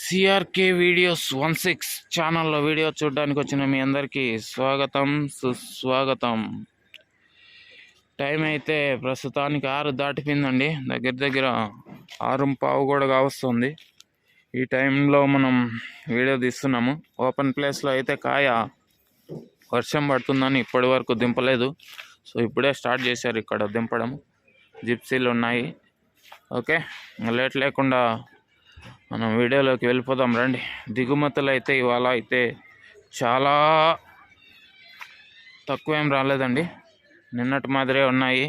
CRK videos 16 ఛానల్లో video చూడడానికి వచ్చిన మీ అందరికీ స్వాగతం సుస్వాగతం. టైం అయితే ప్రస్తుతానికి 6 దాటిపోయిందండి. దగ్గర 6:15 కూడా కావస్తుంది. ఈ టైంలో మనం వీడియో తీస్తున్నాము. ఓపెన్ ప్లేస్లో అయితే కాయ వర్షం పడుతుందని ఇప్పటి వరకు దింపలేదు. సో ఇప్పుడే స్టార్ట్ చేశారు ఇక్కడ దింపడం. జిప్సీలు ఉన్నాయి. ఓకే, లేట్ లేకుండా మనం వీడియోలోకి వెళ్ళిపోదాం రండి. దిగుమతులు అయితే ఇవాళ అయితే చాలా తక్కువ ఏం రాలేదండి. నిన్నటి మాదిరే ఉన్నాయి.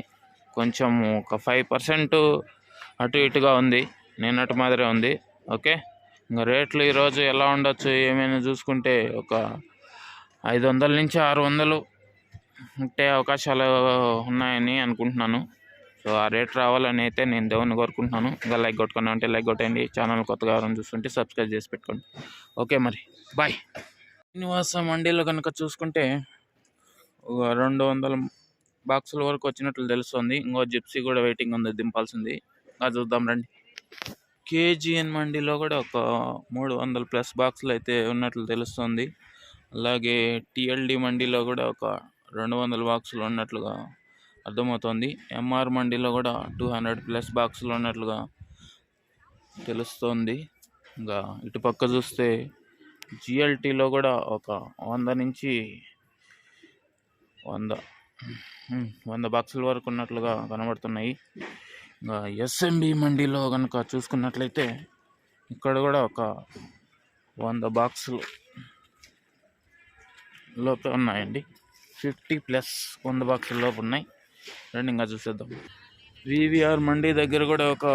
కొంచెం ఒక 5% అటు ఇటుగా ఉంది. నిన్నటి మాదిరే ఉంది. ఓకే, ఇంకా రేట్లు ఈరోజు ఎలా ఉండొచ్చు ఏమైనా చూసుకుంటే ఒక 500 నుంచి 600 ఉంటే అవకాశాలు ఉన్నాయని అనుకుంటున్నాను. సో ఆ రేట్ రావాలని అయితే నేను దేవుని కోరుకుంటున్నాను. ఇంకా లైక్ కొట్టుకున్నా అంటే లైక్ కొట్టండి. ఛానల్ కొత్తగా ఎవరైనా చూస్తుంటే సబ్స్క్రైబ్ చేసి పెట్టుకోండి. ఓకే, మరి బాయ్. శ్రీనివాస మండీలో కనుక చూసుకుంటే ఒక 200 బాక్సుల వరకు వచ్చినట్లు తెలుస్తుంది. ఇంకో జిప్సీ కూడా వెయిటింగ్ ఉంది, దింపాల్సింది. అది చూద్దాం రండి. కేజీఎన్ మండీలో కూడా ఒక 300+ బాక్సులు అయితే ఉన్నట్లు తెలుస్తుంది. అలాగే టిఎల్డి మండీలో కూడా ఒక 200 బాక్సులు ఉన్నట్లుగా అర్థమవుతుంది. ఎంఆర్ మండీలో కూడా 200+ బాక్సులు ఉన్నట్లుగా తెలుస్తుంది. ఇంకా ఇటు పక్క చూస్తే జిఎల్టీలో కూడా ఒక 100 నుంచి 100 బాక్సుల వరకు ఉన్నట్లుగా కనబడుతున్నాయి. ఇంకా ఎస్ఎంబి మండీలో కనుక చూసుకున్నట్లయితే ఇక్కడ కూడా ఒక 100 బాక్సులు లోపే ఉన్నాయండి. 50+ 100 బాక్సుల లోపు ఉన్నాయి. రండి ఇంకా చూసేద్దాం. వివిఆర్ మండీ దగ్గర కూడా ఒక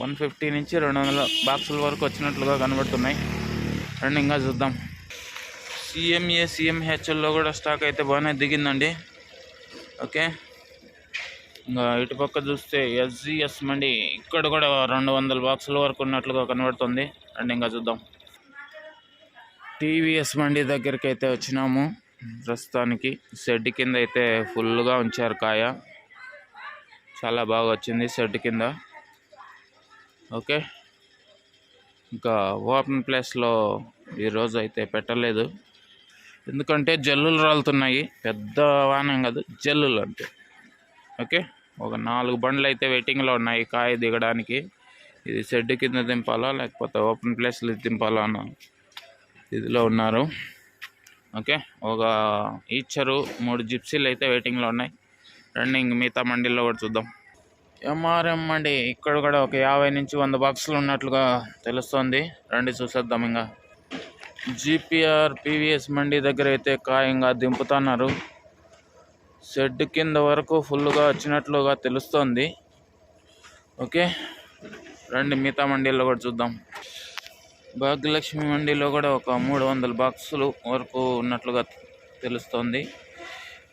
150 నుంచి 200 బాక్సుల వరకు వచ్చినట్లుగా కనబడుతున్నాయి. రండి ఇంకా చూద్దాం. సిఎంహెచ్ఎల్లో కూడా స్టాక్ అయితే బాగానే దిగిందండి. ఓకే, ఇంకా ఇటుపక్క చూస్తే ఎస్జిఎస్ మండీ ఇక్కడ కూడా 200 బాక్సుల వరకు ఉన్నట్లుగా కనబడుతుంది. రండి ఇంకా చూద్దాం. టీవీఎస్ మండీ దగ్గరికి అయితే వచ్చినాము. ప్రస్తుతానికి షెడ్ కింద అయితే ఫుల్గా ఉంచారు కాయ. చాలా బాగా వచ్చింది షెడ్ కింద. ఓకే, ఇంకా ఓపెన్ ప్లేస్లో ఈరోజు అయితే పెట్టలేదు. ఎందుకంటే జల్లులు రాలుతున్నాయి. పెద్ద వానం కాదు, జల్లులు అంతే. ఓకే, ఒక 4 బండ్లు అయితే వెయిటింగ్లో ఉన్నాయి కాయ దిగడానికి. ఇది షెడ్ కింద దింపాలా లేకపోతే ఓపెన్ ప్లేస్లో దింపాలా అన్న ఇదిలో ఉన్నారు. ఓకే, ఒక ఈచరు 3 జిప్సీలు అయితే వెయిటింగ్లో ఉన్నాయి. రన్నింగ్ మిగతా మండీలో కూడా చూద్దాం. ఎంఆర్ఎం మండీ ఇక్కడ కూడా ఒక 50 నుంచి 100 బాక్సులు ఉన్నట్లుగా తెలుస్తుంది. రండి చూసేద్దాం. ఇంకా జిపిఆర్ పీవీఎస్ మండీ దగ్గర అయితే ఖాయంగా దింపుతున్నారు. షెడ్ కింద వరకు ఫుల్గా వచ్చినట్లుగా తెలుస్తోంది. ఓకే, రండి మిగతా మండీలో కూడా చూద్దాం. భాగ్యలక్ష్మి మండీలో కూడా ఒక 300 బాక్సులు వరకు ఉన్నట్లుగా తెలుస్తుంది.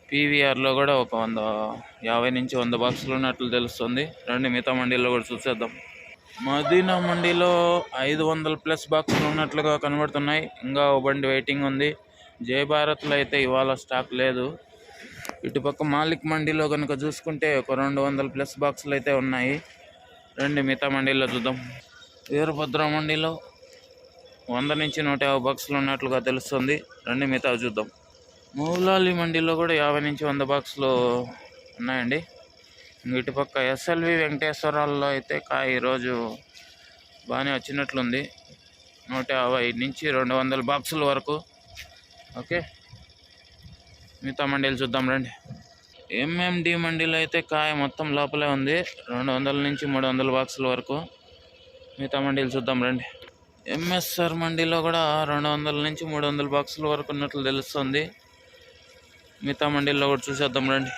పీవీఆర్లో కూడా ఒక 50 నుంచి 100 బాక్సులు ఉన్నట్లు తెలుస్తుంది. రండి మిగతా మండీలో కూడా చూసేద్దాం. మదీనా మండీలో 500+ బాక్సులు ఉన్నట్లుగా కనబడుతున్నాయి. ఇంకా ఒక బండి వెయిటింగ్ ఉంది. జయభారత్లో అయితే ఇవాళ స్టాక్ లేదు. ఇటుపక్క మాలిక్ మండీలో కనుక చూసుకుంటే ఒక 200+ బాక్సులు అయితే ఉన్నాయి. రండి మిగతా మండీలో చూద్దాం. వీరభద్ర మండీలో 100 నుంచి 150 బాక్సులు ఉన్నట్లుగా తెలుస్తుంది. రండి మిగతా చూద్దాం. మౌలాలి మండీలో కూడా 50 నుంచి 100 బాక్సులు ఉన్నాయండి. ఇటుపక్క ఎస్ఎల్వి వెంకటేశ్వరాల్లో అయితే కాయ ఈరోజు బాగానే వచ్చినట్లుంది. 150 నుంచి 200 బాక్సుల వరకు. ఓకే, మిగతా మండీలు చూద్దాం రండి. ఎంఎండి మండీలో అయితే కాయ మొత్తం లోపలే ఉంది. 200 నుంచి 300 బాక్సుల వరకు. మిగతా మండీలు చూద్దాం రండి. ఎంఎస్ఆర్ మండీలో కూడా 200 నుంచి 300 బాక్సుల వరకు ఉన్నట్లు తెలుస్తుంది. మిగతా మండీల్లో కూడా చూసేద్దాం రండి.